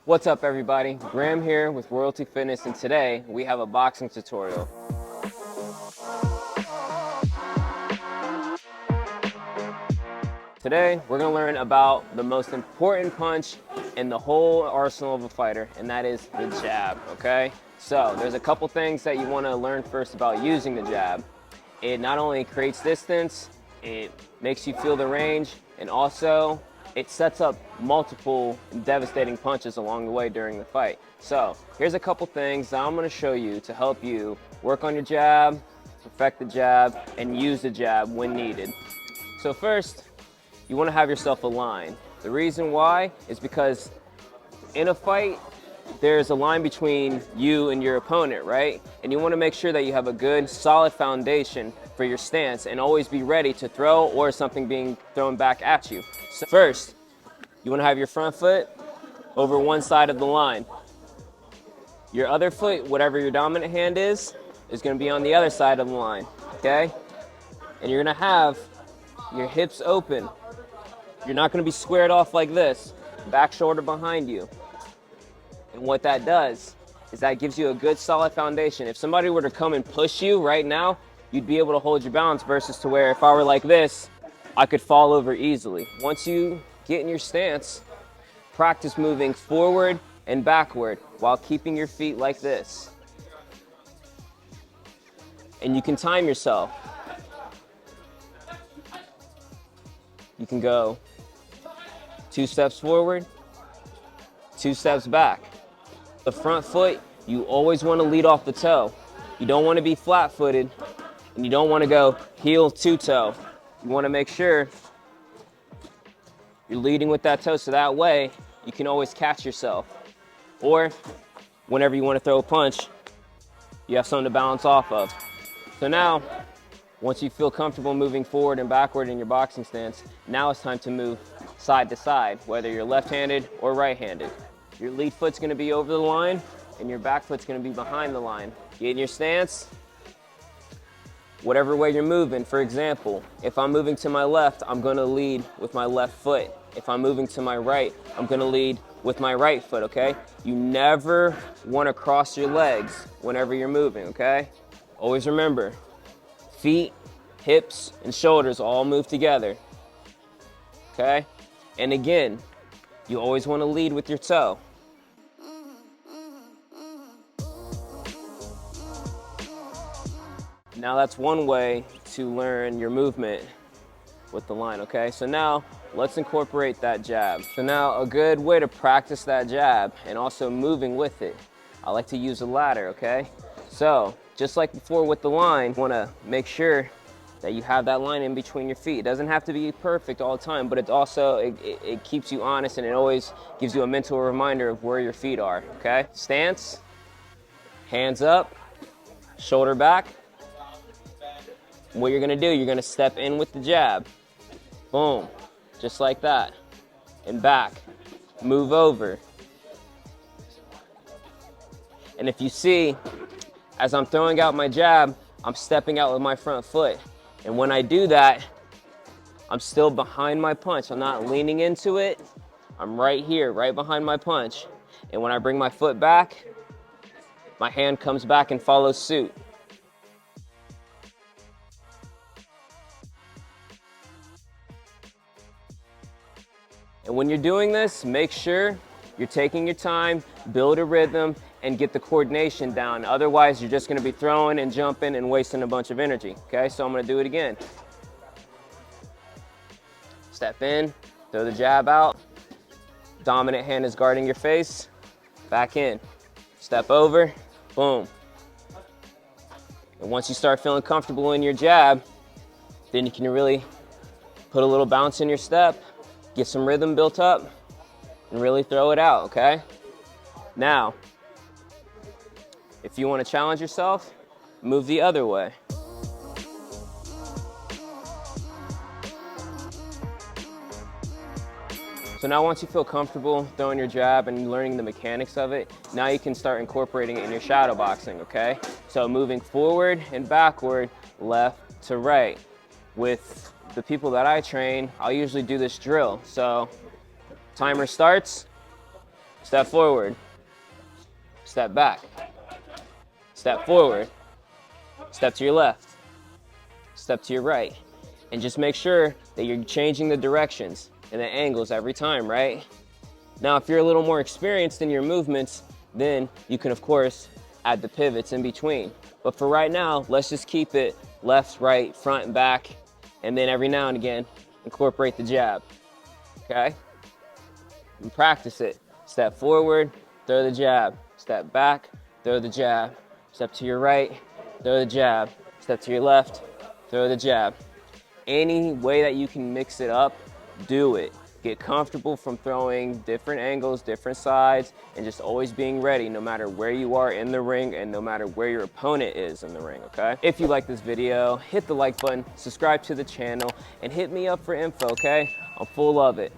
What's up everybody? Graham here with Royalty Fitness, and today we have a boxing tutorial. Today we're going to learn about the most important punch in the whole arsenal of a fighter, and that is the jab, okay? So there's a couple things that you want to learn first about using the jab. It not only creates distance, it makes you feel the range, and also it sets up multiple devastating punches along the way during the fight. So here's a couple things that I'm going to show you to help you work on your jab, perfect the jab, and use the jab when needed. So first, you want to have yourself a line. The reason why is because in a fight, there's a line between you and your opponent, right? And you want to make sure that you have a good, solid foundation for your stance and always be ready to throw or something being thrown back at you. So first, you want to have your front foot over one side of the line. Your other foot, whatever your dominant hand is going to be on the other side of the line, okay? And you're going to have your hips open. You're not going to be squared off like this, back shoulder behind you. And what that does is that gives you a good solid foundation. If somebody were to come and push you right now, you'd be able to hold your balance versus to where if I were like this, I could fall over easily. Once you get in your stance, practice moving forward and backward while keeping your feet like this. And you can time yourself. You can go 2 steps forward, 2 steps back. The front foot, you always want to lead off the toe. You don't want to be flat-footed, and you don't want to go heel to toe. You want to make sure you're leading with that toe, so that way you can always catch yourself. Or whenever you want to throw a punch, you have something to balance off of. So now, once you feel comfortable moving forward and backward in your boxing stance, now it's time to move side to side, whether you're left-handed or right-handed. Your lead foot's going to be over the line, and your back foot's going to be behind the line. Get in your stance, whatever way you're moving. For example, if I'm moving to my left, I'm going to lead with my left foot. If I'm moving to my right, I'm going to lead with my right foot, okay? You never want to cross your legs whenever you're moving, okay? Always remember, feet, hips, and shoulders all move together, okay? And again, you always want to lead with your toe. Now that's one way to learn your movement with the line, okay? So now let's incorporate that jab. So now a good way to practice that jab and also moving with it, I like to use a ladder, okay? So just like before with the line, you want to make sure that you have that line in between your feet. It doesn't have to be perfect all the time, but it also it keeps you honest, and it always gives you a mental reminder of where your feet are, okay? Stance, hands up, shoulder back. What you're gonna do, you're gonna step in with the jab. Boom, just like that. And back, move over. And if you see, as I'm throwing out my jab, I'm stepping out with my front foot. And when I do that, I'm still behind my punch. I'm not leaning into it. I'm right here, right behind my punch. And when I bring my foot back, my hand comes back and follows suit. And when you're doing this, make sure you're taking your time, build a rhythm, and get the coordination down. Otherwise, you're just gonna be throwing and jumping and wasting a bunch of energy, okay? So I'm gonna do it again. Step in, throw the jab out. Dominant hand is guarding your face. Back in, step over, boom. And once you start feeling comfortable in your jab, then you can really put a little bounce in your step, get some rhythm built up, and really throw it out, okay? Now, if you want to challenge yourself, move the other way. So now once you feel comfortable throwing your jab and learning the mechanics of it, now you can start incorporating it in your shadow boxing, okay? So moving forward and backward, left to right. With the people that I train, I'll usually do this drill. So timer starts, step forward, step back, step forward, step to your left, step to your right. And just make sure that you're changing the directions and the angles every time, right? Now, if you're a little more experienced in your movements, then you can, of course, add the pivots in between. But for right now, let's just keep it left, right, front, and back, and then every now and again, incorporate the jab, okay? And practice it. Step forward, throw the jab. Step back, throw the jab. Step to your right, throw the jab. Step to your left, throw the jab. Any way that you can mix it up, do it. Get comfortable from throwing different angles, different sides, and just always being ready no matter where you are in the ring and no matter where your opponent is in the ring, okay? If you like this video, hit the like button, subscribe to the channel, and hit me up for info, okay? I'm full of it.